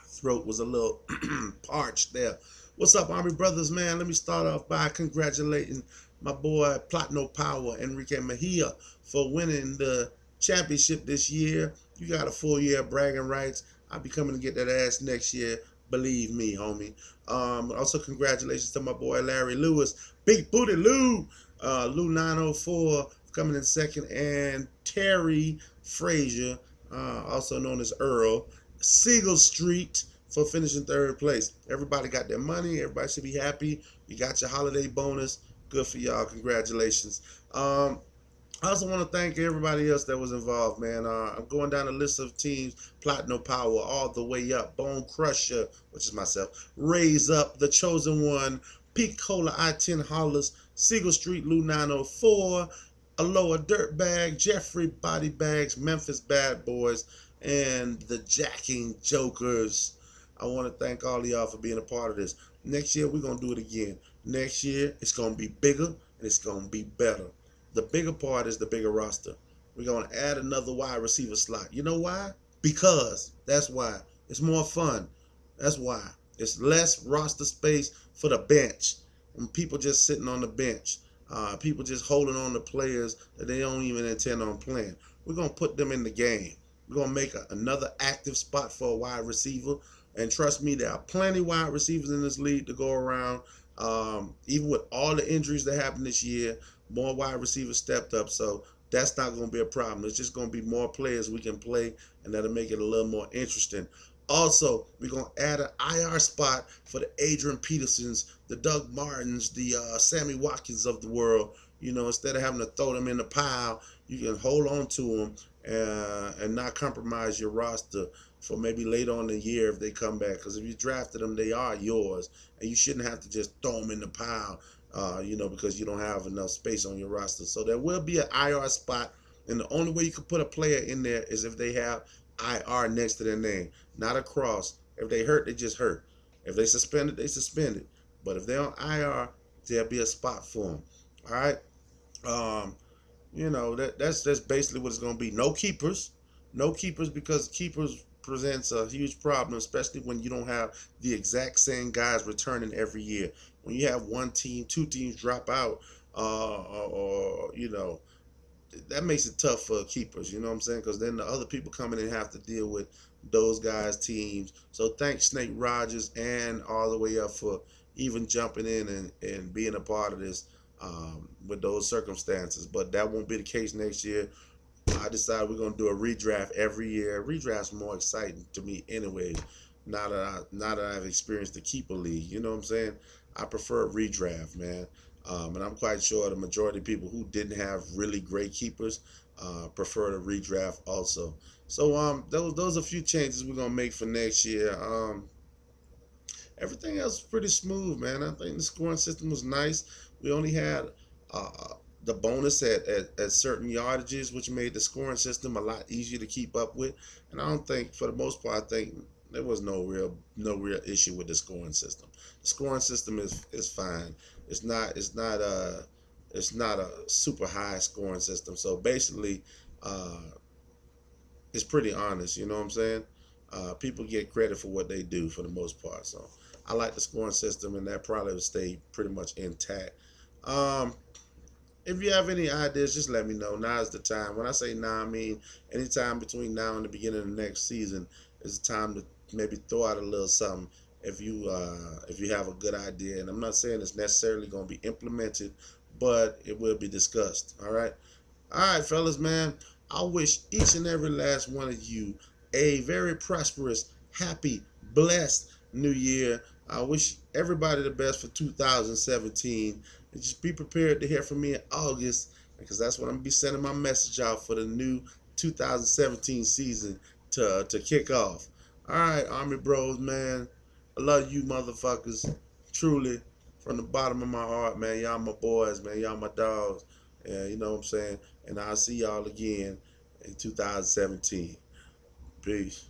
Throat was a little parched there. What's up, Army brothers, man? Let me start off by congratulating my boy Platino Power, Enrique Mejia, for winning the championship this year. You got a full year of bragging rights. I'll be coming to get that ass next year. Believe me, homie. Also, congratulations to my boy Larry Lewis, Big Booty Lou, Lou 904 coming in second, and Terry Frazier, also known as Earl, Siegel Street for finishing third place. Everybody got their money. Everybody should be happy. You got your holiday bonus. Good for y'all. Congratulations. I also want to thank everybody else that was involved, man. I'm going down the list of teams: Platino Power, all the way up, Bone Crusher, which is myself, Raise Up, The Chosen One, Peak Cola I-10 Hollers, Siegel Street Lou 904, Aloha Dirtbag, Jeffrey Body Bags, Memphis Bad Boys, and the Jacking Jokers. I want to thank all of y'all for being a part of this. Next year, we're going to do it again. Next year, it's going to be bigger and it's going to be better. The bigger part is the bigger roster. We're going to add another wide receiver slot. You know why? Because that's why. It's more fun. That's why. It's less roster space for the bench. And people just sitting on the bench. People just holding on to players that they don't even intend on playing. We're going to put them in the game. We're going to make another active spot for a wide receiver. And trust me, there are plenty wide receivers in this league to go around. Even with all the injuries that happened this year, more wide receivers stepped up. So that's not going to be a problem. It's just going to be more players we can play, and that'll make it a little more interesting. Also, we're going to add an IR spot for the Adrian Petersons, the Doug Martins, the Sammy Watkins of the world. You know, instead of having to throw them in the pile, you can hold on to them and not compromise your roster for maybe later on in the year if they come back. Because if you drafted them, they are yours, and you shouldn't have to just throw them in the pile, because you don't have enough space on your roster. So there will be an IR spot, and the only way you can put a player in there is if they have IR next to their name, not a cross. If they hurt, they just hurt. If they suspended, they suspended. But if they're on IR, there'll be a spot for them. All right. Um, that's basically what it's going to be. No keepers, no keepers, because keepers presents a huge problem, especially when you don't have the exact same guys returning every year. When you have one team, two teams drop out, or that makes it tough for keepers. You know what I'm saying? Because then the other people coming in have to deal with those guys' teams. So thanks Snake Rogers and all the way up for even jumping in and being a part of this with those circumstances. But that won't be the case next year. I decided we're gonna do a redraft every year. Redraft's more exciting to me anyway. Now that I've experienced the keeper league, you know what I'm saying? I prefer a redraft, man. And I'm quite sure the majority of people who didn't have really great keepers prefer the redraft also. So those are a few changes we're gonna make for next year. Everything else is pretty smooth, man. I think the scoring system was nice. We only had uh, the bonus at certain yardages, which made the scoring system a lot easier to keep up with. And I don't think, for the most part, I think there was no real issue with the scoring system. The scoring system is fine. It's not a super high scoring system. So basically, uh, it's pretty honest. You know what I'm saying? People get credit for what they do for the most part. So I like the scoring system, and that probably will stay pretty much intact. Um, if you have any ideas, just let me know. Now is the time. When I say now, I mean anytime between now and the beginning of the next season is the time to maybe throw out a little something. If you have a good idea, and I'm not saying it's necessarily going to be implemented, but it will be discussed. All right, fellas, man. I wish each and every last one of you a very prosperous, happy, blessed new year. I wish everybody the best for 2017. And just be prepared to hear from me in August, because that's when I'm going to be sending my message out for the new 2017 season to kick off. All right, Army Bros, man. I love you, motherfuckers. Truly, from the bottom of my heart, man. Y'all my boys, man. Y'all my dogs. Yeah, you know what I'm saying? And I'll see y'all again in 2017. Peace.